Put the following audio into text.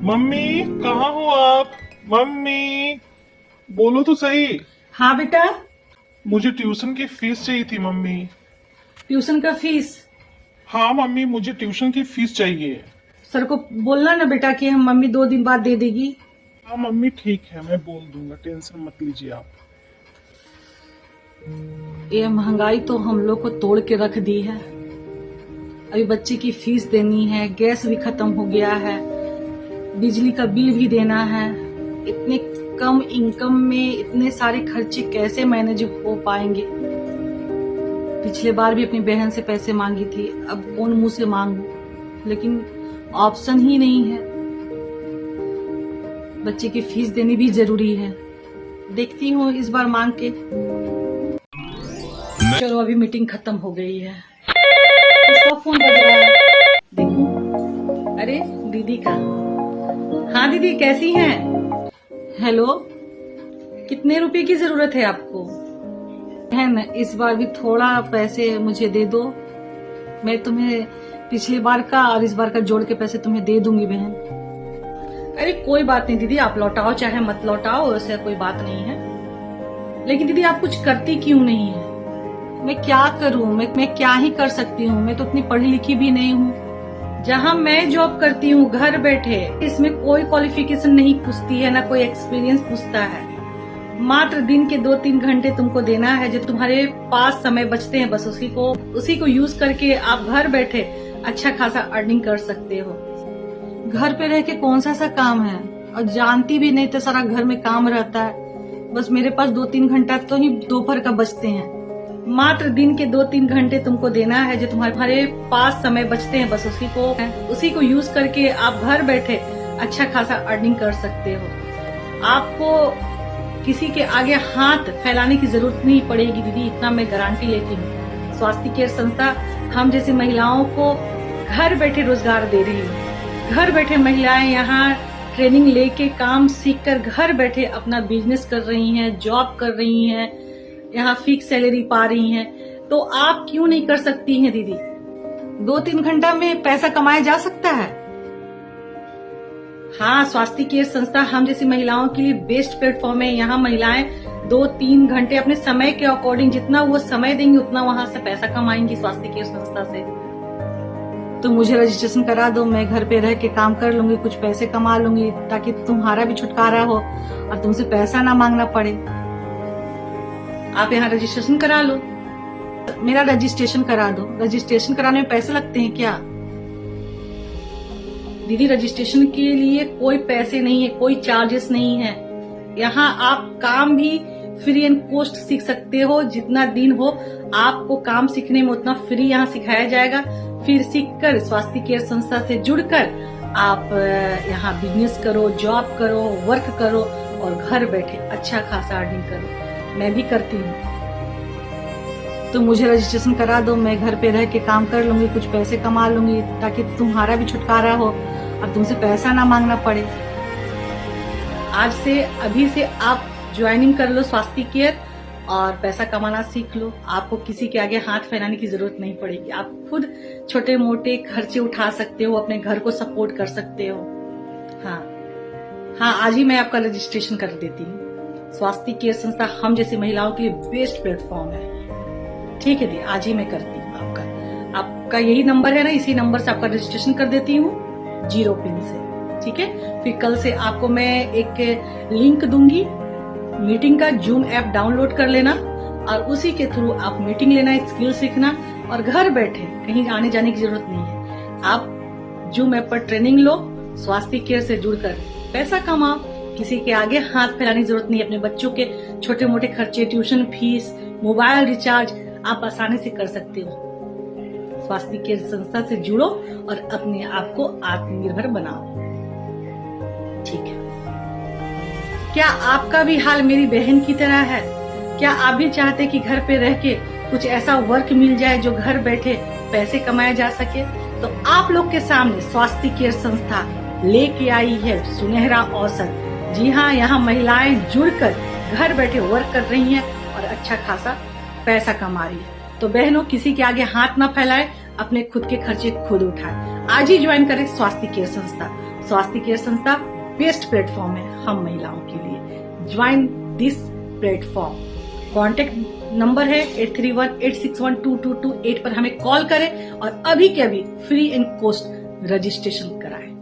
Mummy कहाँ हो आप? मम्मी बोलो तो सही। हाँ बेटा। मुझे ट्यूशन की फीस चाहिए थी मम्मी। ट्यूशन का फीस? हाँ मम्मी, मुझे ट्यूशन की फीस चाहिए। सर को बोलना ना बेटा कि हम मम्मी 2 दिन बाद दे देगी। हाँ मम्मी ठीक है, मैं बोल दूंगा, टेंशन मत लीजिए आप। ये महंगाई तो हम लोग को तोड़ के रख दी है। अभी बच्चे की फीस देनी है, गैस भी खत्म हो गया है, बिजली का बिल भी देना है। इतने कम इनकम में इतने सारे खर्चे कैसे मैनेज हो पाएंगे? पिछले बार भी अपनी बहन से पैसे मांगी थी, अब कौन मुंह से मांगू, लेकिन ऑप्शन ही नहीं है। बच्चे की फीस देनी भी जरूरी है। देखती हूँ इस बार मांग के। चलो अभी मीटिंग खत्म हो गई है। किसका फोन बज रहा है? देखो, अरे दीदी का। हाँ दीदी कैसी हैं? हेलो, कितने रुपए की जरूरत है आपको? बहन इस बार भी थोड़ा पैसे मुझे दे दो। मैं तुम्हें पिछली बार का और इस बार का जोड़ के पैसे तुम्हें दे दूंगी बहन। अरे कोई बात नहीं दीदी, आप लौटाओ चाहे मत लौटाओ, ऐसा कोई बात नहीं है। लेकिन दीदी आप कुछ करती क्यों नहीं है? मैं क्या करूं? मैं क्या ही कर सकती हूँ? मैं तो उतनी पढ़ी लिखी भी नहीं हूँ। जहाँ मैं जॉब करती हूँ घर बैठे, इसमें कोई क्वालिफिकेशन नहीं पूछती है, ना कोई एक्सपीरियंस पूछता है। मात्र दिन के 2-3 घंटे तुमको देना है, जो तुम्हारे पास समय बचते हैं, बस उसी को यूज करके आप घर बैठे अच्छा खासा अर्निंग कर सकते हो। घर पे रह के कौन सा काम है, और जानती भी नहीं तो सारा घर में काम रहता है। बस मेरे पास 2-3 घंटा तो ही दोपहर का बचते हैं। मात्र दिन के 2-3 घंटे तुमको देना है, जो तुम्हारे पास समय बचते हैं, बस उसी को यूज करके आप घर बैठे अच्छा खासा अर्निंग कर सकते हो। आपको किसी के आगे हाथ फैलाने की जरूरत नहीं पड़ेगी दीदी, इतना मैं गारंटी लेती हूँ। स्वास्थ्य केयर संस्था हम जैसी महिलाओं को घर बैठे रोजगार दे रही है। घर बैठे महिलाएं यहाँ ट्रेनिंग लेके काम सीखकर घर बैठे अपना बिजनेस कर रही हैं, जॉब कर रही हैं, यहाँ फिक्स सैलरी पा रही हैं। तो आप क्यों नहीं कर सकती हैं दीदी? 2-3 घंटा में पैसा कमाया जा सकता है। हाँ, स्वास्थ्य केयर संस्था हम जैसी महिलाओं के लिए बेस्ट प्लेटफॉर्म है। यहाँ महिलाएं 2-3 घंटे अपने समय के अकॉर्डिंग जितना वो समय देंगी उतना वहां से पैसा कमाएंगी स्वास्थ्य केयर संस्था से। तो मुझे रजिस्ट्रेशन करा दो, मैं घर पे रह के काम कर लूंगी, कुछ पैसे कमा लूंगी, ताकि तुम्हारा भी छुटकारा हो और तुमसे पैसा ना मांगना पड़े। आप यहाँ रजिस्ट्रेशन करा लो, मेरा रजिस्ट्रेशन करा दो। रजिस्ट्रेशन कराने में पैसे लगते हैं क्या? दीदी रजिस्ट्रेशन के लिए कोई पैसे नहीं है, कोई चार्जेस नहीं है। यहाँ आप काम भी फ्री एंड कॉस्ट सीख सकते हो। जितना दिन हो आपको काम सीखने में उतना फ्री यहाँ सिखाया जाएगा। फिर सीखकर स्वास्थ्य केयर संस्था से जुड़कर आप यहाँ बिजनेस करो, जॉब करो, वर्क करो और घर बैठे अच्छा खासा अर्निंग करो। मैं भी करती हूँ। तो मुझे रजिस्ट्रेशन करा दो, मैं घर पे रह के काम कर लूंगी, कुछ पैसे कमा लूंगी, ताकि तुम्हारा भी छुटकारा हो और तुमसे पैसा ना मांगना पड़े। आज से अभी से आप ज्वाइनिंग कर लो स्वास्थ्य केयर और पैसा कमाना सीख लो। आपको किसी के आगे हाथ फैलाने की जरूरत नहीं पड़ेगी। आप खुद छोटे मोटे खर्चे उठा सकते हो, अपने घर को सपोर्ट कर सकते हो। हाँ, आज ही मैं आपका रजिस्ट्रेशन कर देती हूँ। स्वास्थ्य केयर संस्था हम जैसी महिलाओं के लिए बेस्ट प्लेटफॉर्म है। ठीक है दी, आज ही मैं करती हूँ। आपका यही नंबर है ना, इसी नंबर से आपका रजिस्ट्रेशन कर देती हूँ 0 पिन से। ठीक है, फिर कल से आपको मैं एक लिंक दूंगी मीटिंग का। जूम ऐप डाउनलोड कर लेना और उसी के थ्रू आप मीटिंग लेना, स्किल सीखना और घर बैठे कहीं आने जाने की जरूरत नहीं है। आप जूम ऐप पर ट्रेनिंग लो, स्वास्थ्य केयर से जुड़कर पैसा कमाओ। किसी के आगे हाथ फैलाने की जरूरत नहीं है। अपने बच्चों के छोटे मोटे खर्चे, ट्यूशन फीस, मोबाइल रिचार्ज आप आसानी से कर सकते हो। स्वास्थ्य केयर संस्था से जुड़ो और अपने आप को आत्मनिर्भर बनाओ। ठीक है, क्या आपका भी हाल मेरी बहन की तरह है? क्या आप भी चाहते कि घर पे रह के कुछ ऐसा वर्क मिल जाए जो घर बैठे पैसे कमाया जा सके? तो आप लोग के सामने स्वास्थ्य केयर संस्था लेके आई है सुनहरा अवसर। जी हाँ, यहाँ महिलाएं जुड़कर घर बैठे वर्क कर रही हैं और अच्छा खासा पैसा कमा रही है। तो बहनों, किसी के आगे हाथ ना फैलाए, अपने खुद के खर्चे खुद उठाए। आज ही ज्वाइन करें स्वास्थ्य केयर संस्था। स्वास्थ्य केयर संस्था बेस्ट प्लेटफॉर्म है हम महिलाओं के लिए। Join this platform. Contact number है 8318612228 पर हमें कॉल करें और अभी के अभी फ्री एंड कोस्ट रजिस्ट्रेशन कराएं।